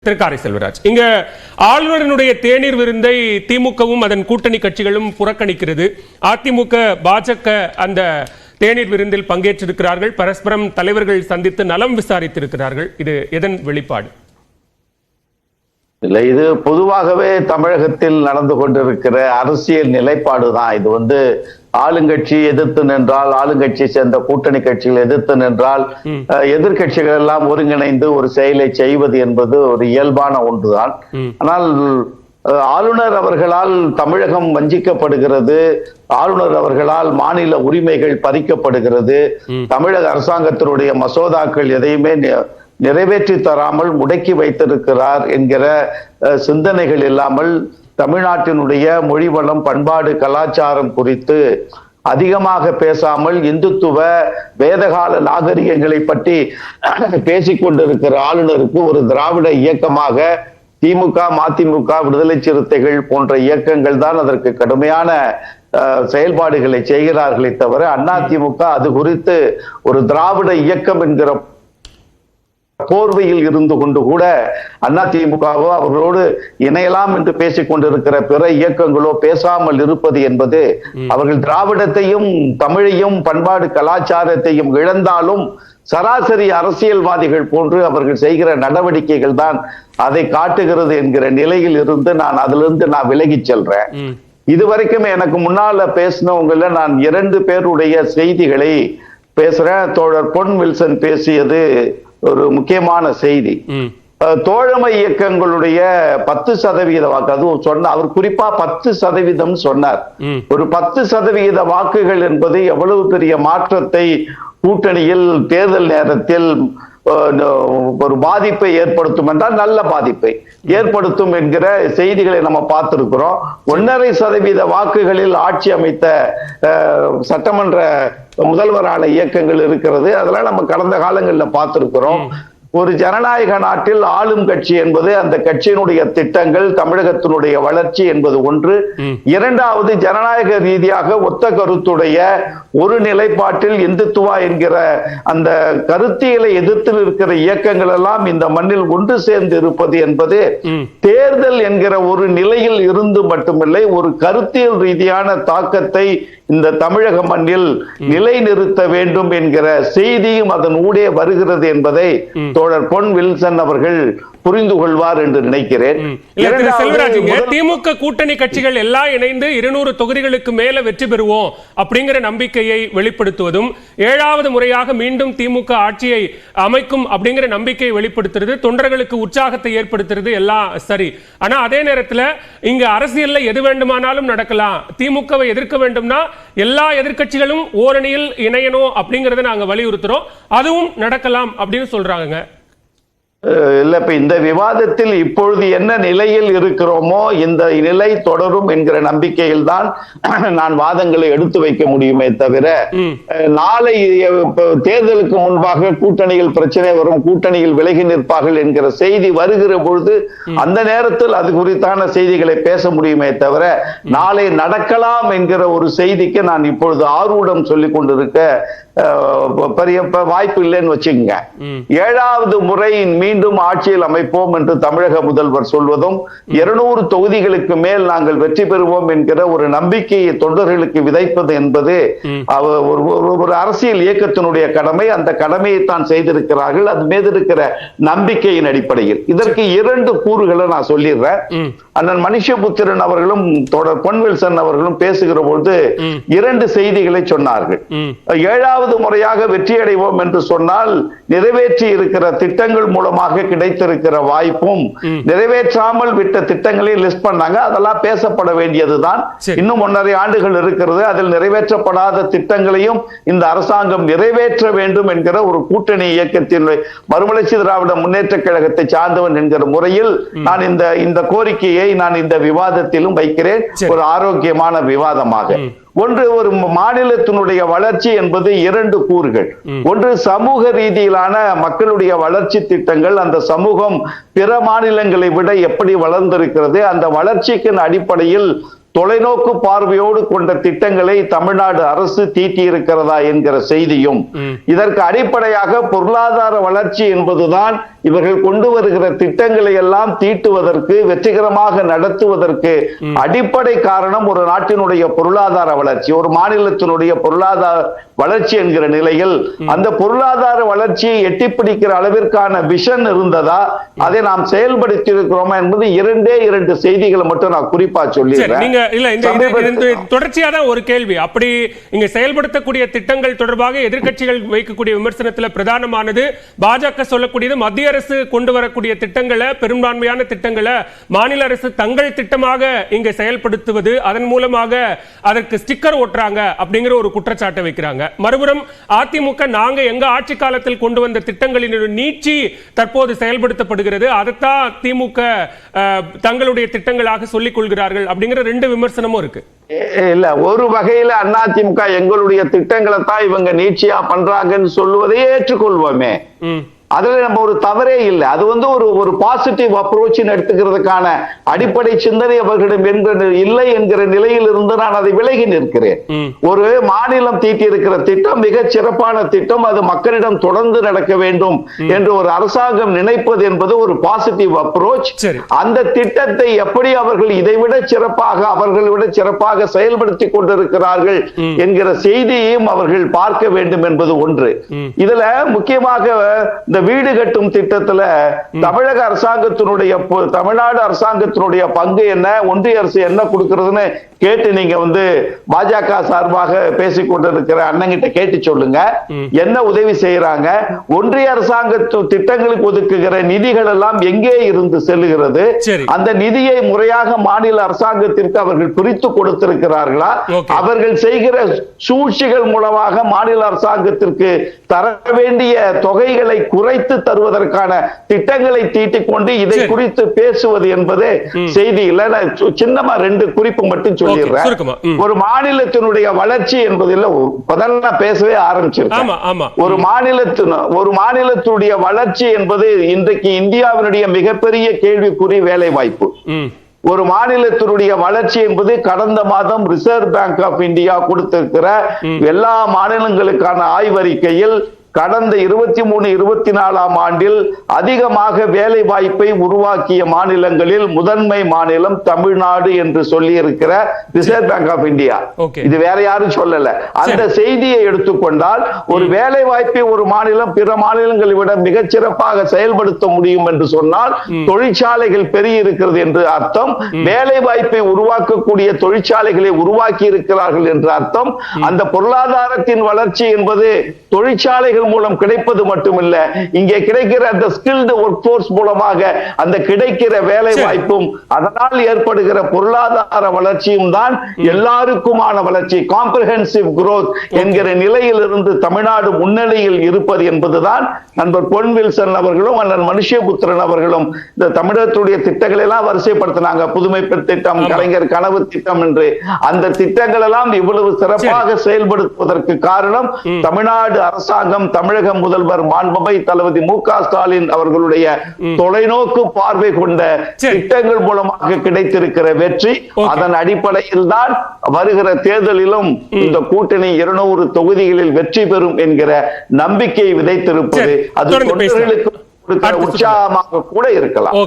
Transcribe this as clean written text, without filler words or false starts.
திரு காரை செல்வராஜ், இங்க ஆளுநரினுடைய தேநீர் விருந்தை திமுகவும் அதன் கூட்டணி கட்சிகளும் புறக்கணிக்கிறது. அதிமுக பாஜக அந்த தேநீர் விருந்தில் பங்கேற்றிருக்கிறார்கள். பரஸ்பரம் தலைவர்கள் சந்தித்து நலம் விசாரித்திருக்கிறார்கள். இது எதன் வெளிப்பாடு? இல்ல, இது பொதுவாகவே தமிழகத்தில் நடந்து கொண்டிருக்கிற அரசியல் நிலைப்பாடு தான். இது ஆளுங்கட்சி எதிர்த்து நின்றால், ஆளுங்கட்சியை சேர்ந்த கூட்டணி கட்சிகள் எதிர்த்து நின்றால், எதிர்கட்சிகள் எல்லாம் ஒருங்கிணைந்து ஒரு செயலை செய்வது என்பது ஒரு இயல்பான ஒன்றுதான். ஆனால் ஆளுநர் அவர்களால் தமிழகம் வஞ்சிக்கப்படுகிறது, ஆளுநர் அவர்களால் மாநில உரிமைகள் பறிக்கப்படுகிறது, தமிழக அரசாங்கத்தினுடைய மசோதாக்கள் எதையுமே நிறைவேற்றி தராமல் முடக்கி வைத்திருக்கிறார் என்கிற சிந்தனைகள் இல்லாமல் தமிழ்நாட்டினுடைய மொழி வளம், பண்பாடு, கலாச்சாரம் குறித்து அதிகமாக பேசாமல் இந்துத்துவ வேதகால நாகரிகங்களை பற்றி பேசிக்கொண்டிருக்கிற ஆளுநருக்கு ஒரு திராவிட இயக்கமாக திமுக, மதிமுக, விடுதலை சிறுத்தைகள் போன்ற இயக்கங்கள் தான் அதற்கு கடுமையான செயல்பாடுகளை செய்கிறார்களே தவிர அதிமுக அது குறித்து ஒரு திராவிட இயக்கம் என்கிற போர்வையில் இருந்து கொண்டு கூட அதிமுகவோ அவர்களோடு இணையலாம் என்று பேசிக் கொண்டிருக்கிற பிற இயக்கங்களோ பேசாமல் இருப்பது என்பது அவர்கள் திராவிடத்தையும் தமிழையும் பண்பாடு கலாச்சாரத்தையும் இழந்தாலும் சராசரி அரசியல்வாதிகள் போன்று அவர்கள் செய்கிற நடவடிக்கைகள் தான் அதை காட்டுகிறது என்கிற நிலையில் இருந்து அதிலிருந்து விலகி செல்றேன். இதுவரைக்கும் எனக்கு முன்னால பேசினவங்கள நான் 2 பேருடைய செய்திகளை பேசுறேன். தோழர் பொன் வில்சன் பேசியது ஒரு முக்கியமான செய்தி. தோழமை இயக்கங்களுடைய 10% வாக்கு, அதுவும் அவர் குறிப்பா 10% சொன்னார். ஒரு 10% வாக்குகள் என்பது எவ்வளவு பெரிய மாற்றத்தை கூட்டணியில் தேர்தல் நேரத்தில் ஒரு பாதிப்பை ஏற்படுத்தும் என்றால் நல்ல பாதிப்பை ஏற்படுத்தும் என்கிற செய்திகளை நம்ம பார்த்திருக்கிறோம். 1.5% வாக்குகளில் ஆட்சி அமைத்த சட்டமன்ற முதல்வரான இயக்கங்கள் இருக்கிறது. அதெல்லாம் நம்ம கடந்த காலங்களில் பார்த்திருக்கிறோம். ஒரு ஜனநாயக நாட்டில் ஆளும் கட்சி என்பது அந்த கட்சியினுடைய திட்டங்கள், தமிழகத்தினுடைய வளர்ச்சி என்பது ஒன்று. இரண்டாவது, ஜனநாயக ரீதியாக ஒத்த கருத்துடைய ஒரு நிலைப்பாட்டில் இந்துத்துவா என்கிற அந்த கருத்தியலை எதிர்த்து இருக்கிற இயக்கங்கள் எல்லாம் இந்த மண்ணில் ஒன்று சேர்ந்து இருப்பது என்பது தேர்தல் என்கிற ஒரு நிலையில் இருந்து மட்டுமில்லை, ஒரு கருத்தியல் ரீதியான தாக்கத்தை இந்த தமிழக மண்ணில் நிலைநிறுத்த வேண்டும் என்கிற செய்தியும் அதன் ஊடே வருகிறது என்பதை தோழர் பொன் வில்சன் அவர்கள் புரிந்து கொள்வார் என்று நினைக்கிறேன். திமுக கூட்டணி கட்சிகள் எல்லாம் இணைந்து 200 தொகுதிகளுக்கு மேல வெற்றி பெறுவோம் அப்படிங்கிற நம்பிக்கையை வெளிப்படுத்துவதும், 7வது முறையாக மீண்டும் திமுக ஆட்சியை அமைக்கும் அப்படிங்கிற நம்பிக்கையை வெளிப்படுத்துறது, தொண்டர்களுக்கு உற்சாகத்தை ஏற்படுத்துறது எல்லாம் சரி. ஆனா அதே நேரத்தில் இங்க அரசியல்ல எது வேண்டுமானாலும் நடக்கலாம். திமுகவை எதிர்க்க வேண்டும்னா எல்லா எதிர்கட்சிகளும் ஓரணியில் இணையணும் அப்படிங்கறத நாங்க வலியுறுத்துறோம், அதுவும் நடக்கலாம் அப்படின்னு சொல்றாங்க. இல்ல, இப்ப இந்த விவாதத்தில் இப்பொழுது என்ன நிலையில் இருக்கிறோமோ இந்த நிலை தொடரும் என்கிற நம்பிக்கையில் தான் நான் வாதங்களை எடுத்து வைக்க முடியுமே தவிர, நாளை தேர்தலுக்கு முன்பாக கூட்டணியில் பிரச்சனை வரும், கூட்டணியில் விலகி நிற்பார்கள் என்கிற செய்தி வருகிற பொழுது அந்த நேரத்தில் அது குறித்தான செய்திகளை பேச முடியுமே தவிர, நாளை நடக்கலாம் என்கிற ஒரு செய்திக்கு நான் இப்பொழுது ஆர்வம் சொல்லிக் கொண்டிருக்க பெரிய வாய்ப்பு இல்லைன்னு வச்சுக்கோங்க. 7வது முறை மீண்டும் ஆட்சியில் அமைப்போம் என்று தமிழக முதல்வர் சொல்வதும், 200 தொகுதிகளுக்கு மேல் நாங்கள் வெற்றி பெறுவோம் என்கிற ஒரு நம்பிக்கையை தொண்டர்களுக்கு விதைப்பது என்பது ஒரு அரசியல் இயக்கத்தினுடைய கடமை. அந்த கடமையை தான் செய்திருக்கிறார்கள், அது மீது இருக்கிற நம்பிக்கையின் அடிப்படையில். இதற்கு 2 கூறுகளை நான் சொல்லிடுறேன். அண்ணன் மனுஷபுத்திரன் அவர்களும் தொடர் பொன் வில்சன் அவர்களும் பேசுகிற பொழுது 2 செய்திகளை சொன்னார்கள். 7வது முறையாக வெற்றி அடைவோம் என்று சொன்னால் நிறைவேற்றி இருக்கிற திட்டங்கள் மூலமாக கிடைத்திருக்கிற வாய்ப்பும், நிறைவேற்றாமல் விட்ட திட்டங்களை லிஸ்ட் பண்ணாங்க, அதெல்லாம் பேசப்பட வேண்டியதுதான். இன்னும் 1.5 ஆண்டுகள் இருக்கிறது. அதில் நிறைவேற்றப்படாத திட்டங்களையும் இந்த அரசாங்கம் நிறைவேற்ற வேண்டும் என்கிற ஒரு கூட்டணி இயக்கத்தின் மறுமலர்ச்சி திராவிட முன்னேற்ற கழகத்தை சார்ந்தவன் என்கிற முறையில் நான் இந்த கோரிக்கையை நான் இந்த விவாதத்திலும் வைக்கிறேன், ஒரு ஆரோக்கியமான விவாதமாக. ஒன்று, ஒரு மாநிலத்தினுடைய வளர்ச்சி என்பது 2 கூறுகள். ஒன்று, சமூக ரீதியிலான மக்களுடைய வளர்ச்சி திட்டங்கள். அந்த சமூகம் பிற மாநிலங்களை விட எப்படி வளர்ந்திருக்கிறது, அந்த வளர்ச்சிக்கு அடிப்படையில் தொலைநோக்கு பார்வையோடு கொண்ட திட்டங்களை தமிழ்நாடு அரசு தீட்டியிருக்கிறதா என்கிற செய்தியும், இதற்கு அடிப்படையாக பொருளாதார வளர்ச்சி என்பதுதான் இவர்கள் கொண்டு வருகிற திட்டங்களை எல்லாம் தீட்டுவதற்கு, வெற்றிகரமாக நடத்துவதற்கு அடிப்படை காரணம் ஒரு நாட்டினுடைய பொருளாதார வளர்ச்சி, ஒரு மாநிலத்தினுடைய பொருளாதார வளர்ச்சி என்கிற நிலையில் அந்த பொருளாதார வளர்ச்சியை எட்டி பிடிக்கிற அளவிற்கான விஷன் இருந்ததா, அதை நாம் செயல்படுத்தி இருக்கிறோமா என்பது இரண்டு செய்திகளை மட்டும் நான் குறிப்பா சொல்லிடுறேன். தொடர்ச்சியா தான் ஒரு கேள்வி, அப்படி இங்க செயல்படுத்தக்கூடிய திட்டங்கள் தொடர்பாக எதிர்க்கட்சிகள் வைக்கக்கூடிய விமர்சனத்தில் பிரதானமானது பாஜக சொல்லக்கூடியது மத்திய அரசு கொண்டு வரக்கூடிய திட்டங்களை, பெரும்பான்மையான திட்டங்களை மாநில அரசு தங்கள் திட்டமாக இங்க செயல்படுத்துவது, அதன் மூலமாக அதற்கு ஸ்டிக்கர் ஓட்டுறாங்க அப்படிங்கிற ஒரு குற்றச்சாட்டை வைக்கிறாங்க. மறுபுறம் அதிமுக நாங்க எங்க ஆட்சி காலத்தில் கொண்டு வந்த திட்டங்களின் நீட்சி தற்போது செயல்படுத்தப்படுகிறது, அதைத்தான் திமுக தங்களுடைய திட்டங்களாக சொல்லிக் கொள்கிறார்கள் அப்படிங்கிற ரெண்டு விமர்சனமும் இருக்கு. இல்ல, ஒரு வகையில அதிமுக எங்களுடைய திட்டங்களை தான் இவங்க நீட்சியா பண்றாங்கன்னு சொல்லுவதையே ஏற்றுக்கொள்வோமே, அதுல நம்ம ஒரு தவறே இல்லை. அது ஒரு பாசிட்டிவ் அப்ரோச் எடுத்துக்கிறதுக்கான அடிப்படை சிந்தனை அவர்களிடம் இல்லை என்கிற நிலையில் இருந்து நான் அதை விலகி நிற்கிறேன். ஒரு மாநிலம் தீட்டி இருக்கிற திட்டம் மிக சிறப்பான திட்டம், அது மக்களிடம் தொடர்ந்து நடக்க வேண்டும் என்று ஒரு அரசாங்கம் நினைப்பது என்பது ஒரு பாசிட்டிவ் அப்ரோச். அந்த திட்டத்தை எப்படி அவர்கள் இதைவிட சிறப்பாக, அவர்களை விட சிறப்பாக செயல்படுத்தி கொண்டிருக்கிறார்கள் என்கிற செய்தியையும் அவர்கள் பார்க்க வேண்டும் என்பது ஒன்று. இதுல முக்கியமாக இந்த வீடு கட்டும் திட்டத்துல தமிழக அரசாங்கத்தினுடைய, தமிழ்நாடு அரசாங்கத்தினுடைய பங்கு என்ன, ஒன்றிய அரசு என்ன கொடுக்கிறதுன்னு கேட்டு நீங்க பாஜக சார்பாக பேசிக் கொண்டிருக்கிற அண்ணங்கிட்ட கேட்டு சொல்லுங்க, என்ன உதவி செய்யறாங்க, ஒன்றிய அரசாங்க திட்டங்களுக்கு ஒதுக்குகிற நிதிகள் எல்லாம் எங்கே இருந்து செல்லுகிறது, அந்த நிதியை முறையாக மாநில அரசாங்கத்திற்கு அவர்கள் பிரித்து கொடுத்திருக்கிறார்களா, அவர்கள் செய்கிற சூழ்ச்சிகள் மூலமாக மாநில அரசாங்கத்திற்கு தர வேண்டிய தொகைகளை குறைத்து தருவதற்கான திட்டங்களை தீட்டிக் கொண்டு இதை குறித்து பேசுவது என்பது செய்தி இல்லை. சின்னமா ரெண்டு குறிப்பு மட்டும் சொல்லிடுறேன். ஒரு மாநிலத்தினுடைய வளர்ச்சி என்பதில் பேசவே ஆரம்பிச்சிருக்கேன். ஒரு மாநிலத்துடைய வளர்ச்சி என்பது இன்றைக்கு இந்தியாவினுடைய மிகப்பெரிய கேள்விக்குறி வேலை வாய்ப்பு. ஒரு மாநிலத்தினுடைய வளர்ச்சி என்பது கடந்த மாதம் ரிசர்வ் பேங்க் ஆஃப் இந்தியா கொடுத்திருக்கிற எல்லா மாநிலங்களுக்கான ஆய்வறிக்கையில் கடந்த 23-24 ஆண்டில் அதிகமாக வேலை வாய்ப்பை உருவாக்கிய மாநிலங்களில் முதன்மை மாநிலம் தமிழ்நாடு என்று சொல்லி இருக்கிற ரிசர்வ் பேங்க் ஆஃப் இந்தியா, இது வேற யாரும் சொல்லல. அந்த செய்தியை எடுத்துக்கொண்டால் ஒரு வேலை வாய்ப்பை ஒரு மாநிலம் பிற மாநிலங்களை விட மிகச்சிறப்பாக செயல்படுத்த முடியும் என்று சொன்னால் தொழிற்சாலைகள் பெருகி இருக்கிறது என்று அர்த்தம், வேலை வாய்ப்பை உருவாக்கக்கூடிய தொழிற்சாலைகளை உருவாக்கி இருக்கிறார்கள் என்று அர்த்தம். அந்த பொருளாதாரத்தின் வளர்ச்சி என்பது தொழிற்சாலைகள் மூலம் கிடைப்பது மட்டுமல்ல, இங்கே கிடைக்கிற அந்த ஸ்கில்டு ஒர்க் போர்ஸ் மூலமாக அந்த கிடைக்கிற வேலை வாய்ப்பும் அதனால் ஏற்படுகிற பொருளாதார வளர்ச்சியும் தான் எல்லாருக்குமான வளர்ச்சி, காம்ப்ரிஹென்சிவ் growth என்கிற நிலையில் இருந்து தமிழ்நாடு முன்னணியில் இருப்பது என்பதுதான் நண்பர் பொன் வில்சன் அவர்களும் அண்ணன் மனுஷபுத்திரன் அவர்களும் இந்த தமிழகத்துடைய திட்டங்களை எல்லாம் வரிசைப்படுத்தினாங்க. புதுமை பெண் திட்டம், கலைஞர் கனவு திட்டம் என்று அந்த திட்டங்கள் எல்லாம் இவ்வளவு சிறப்பாக செயல்படுத்துவதற்கு காரணம் தமிழ்நாடு அரசாங்கம், தமிழக முதல்வர் மாண்புமிகு தளபதி மு க ஸ்டாலின் அவர்களுடைய தொலைநோக்கு பார்வை கொண்ட திட்டங்கள் மூலமாக கிடைத்திருக்கிற வெற்றி. அதன் அடிப்படையில் தான் வருகிற தேர்தலிலும் இந்த கூட்டணி 200 தொகுதிகளில் வெற்றி பெறும் என்கிற நம்பிக்கையை விதைத்திருப்பது அது தொண்டர்களுக்கு உற்சாகமாக கூட இருக்கலாம்.